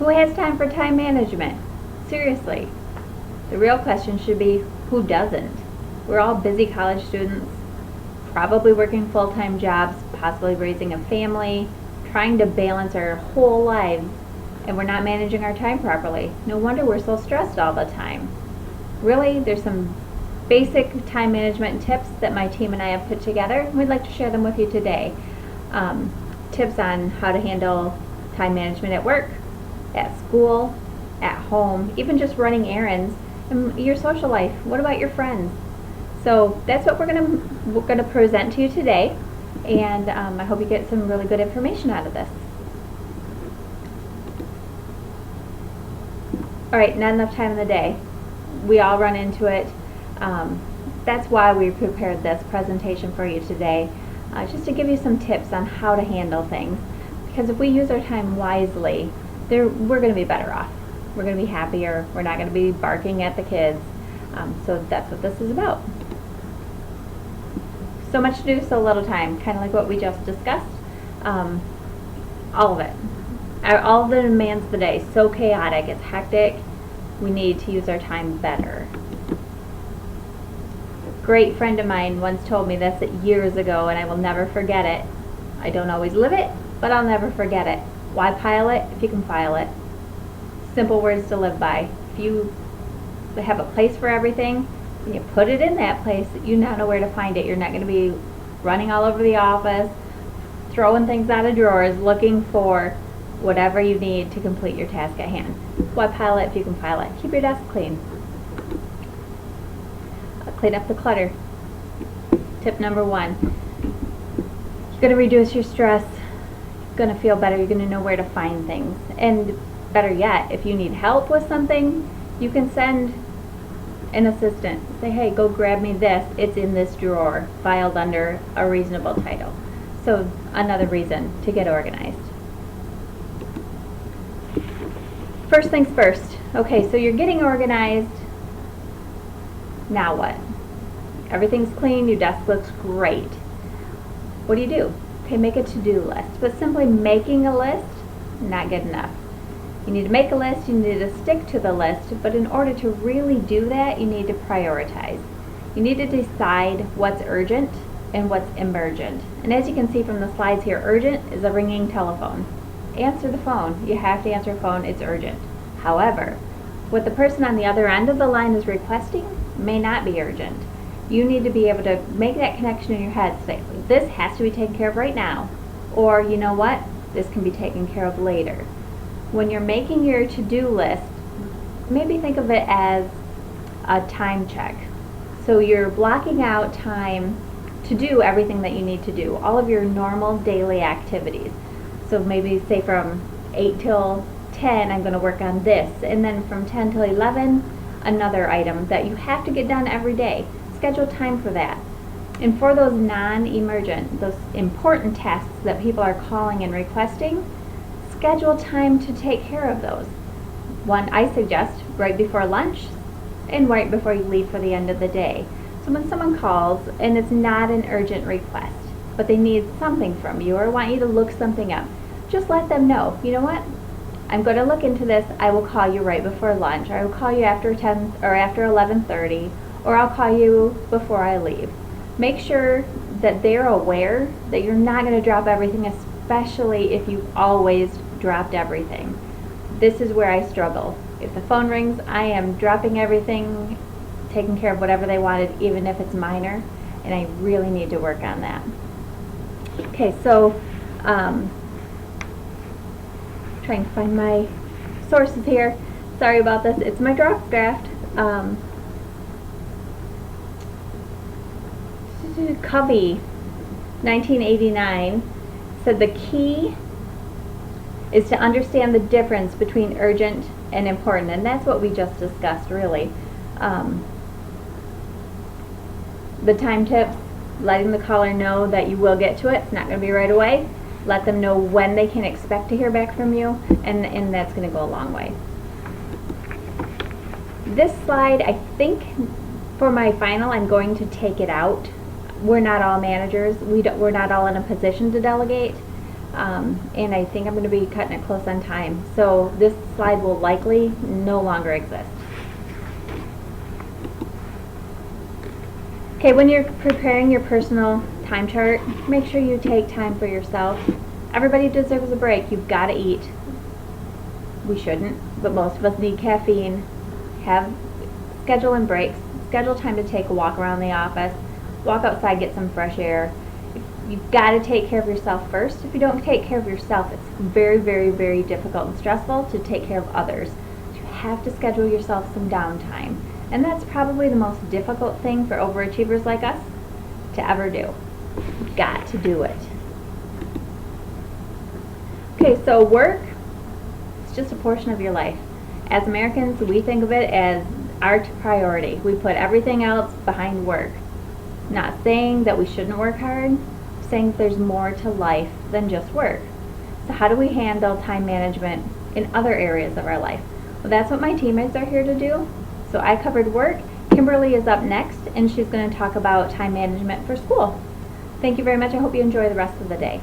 Who has time for time management? Seriously. The real question should be, who doesn't? We're all busy college students, probably working full-time jobs, possibly raising a family, trying to balance our whole lives, and we're not managing our time properly. No wonder we're so stressed all the time. Really, there's some basic time management tips that my team and I have put together, and we'd like to share them with you today. Tips on how to handle time management at work, at school, at home, even just running errands, and your social life. What about your friends? So that's what we're gonna present to you today, and I hope you get some really good information out of this. All right, not enough time in the day. We all run into it. That's why we prepared this presentation for you today, just to give you some tips on how to handle things. Because if we use our time wisely, we're going to be better off. We're going to be happier. We're not going to be barking at the kids. So that's what this is about. So much to do, so little time, kind of like what we just discussed. All of it. All of the demands of the day, so chaotic, it's hectic. We need to use our time better. A great friend of mine once told me this years ago, and I will never forget it. I don't always live it, but I'll never forget it. Why pile it if you can file it? Simple words to live by. If you have a place for everything, and you put it in that place, you now know where to find it. You're not going to be running all over the office, throwing things out of drawers, looking for whatever you need to complete your task at hand. Why pile it if you can file it? Keep your desk clean. Clean up the clutter. Tip number 1. You're going to reduce your stress. You're going to feel better. You're going to know where to find things. And better yet, if you need help with something, you can send an assistant. Say, hey, go grab me this. It's in this drawer, filed under a reasonable title. So another reason to get organized. First things first. Okay, so you're getting organized. Now what? Everything's clean, your desk looks great. What do? Okay, make a to-do list. But simply making a list, not good enough. You need to make a list, you need to stick to the list, but in order to really do that, you need to prioritize. You need to decide what's urgent and what's emergent. And as you can see from the slides here, urgent is a ringing telephone. Answer the phone. You have to answer a phone, it's urgent. However, what the person on the other end of the line is requesting may not be urgent. You need to be able to make that connection in your head, say, this has to be taken care of right now, or you know what, this can be taken care of later. When you're making your to-do list, maybe think of it as a time check. So you're blocking out time to do everything that you need to do, all of your normal daily activities. So maybe say from 8 till 10, I'm going to work on this, and then from 10 till 11, another item that you have to get done every day. Schedule time for that. And for those non-emergent, those important tasks that people are calling and requesting, schedule time to take care of those. One, I suggest right before lunch and right before you leave for the end of the day. So when someone calls and it's not an urgent request, but they need something from you or want you to look something up, just let them know, you know what, I'm going to look into this, I will call you right before lunch, or I will call you after 10 or after 11:30, or I'll call you before I leave. Make sure that they're aware that you're not going to drop everything, especially if you've always dropped everything. This is where I struggle. If the phone rings, I am dropping everything, taking care of whatever they wanted, even if it's minor, and I really need to work on that. Okay, so trying to find my sources here. Sorry about this. It's my draft. Covey, 1989, said the key is to understand the difference between urgent and important, and that's what we just discussed, really. The time tips, letting the caller know that you will get to it, it's not going to be right away. Let them know when they can expect to hear back from you, and that's going to go a long way. This slide, I think for my final, I'm going to take it out. We're not all managers. We're not all in a position to delegate. And I think I'm going to be cutting it close on time. So this slide will likely no longer exist. Okay, when you're preparing your personal time chart, make sure you take time for yourself. Everybody deserves a break. You've got to eat. We shouldn't, but most of us need caffeine. Have schedule in breaks. Schedule time to take a walk around the office. Walk outside, get some fresh air. You've got to take care of yourself first. If you don't take care of yourself, it's very, very, very difficult and stressful to take care of others. You have to schedule yourself some downtime. And that's probably the most difficult thing for overachievers like us to ever do. You've got to do it. Okay, so work, it's just a portion of your life. As Americans, we think of it as our priority. We put everything else behind work. Not saying that we shouldn't work hard, saying that there's more to life than just work. So how do we handle time management in other areas of our life? Well, that's what my teammates are here to do. So I covered work. Kimberly is up next, and she's going to talk about time management for school. Thank you very much. I hope you enjoy the rest of the day.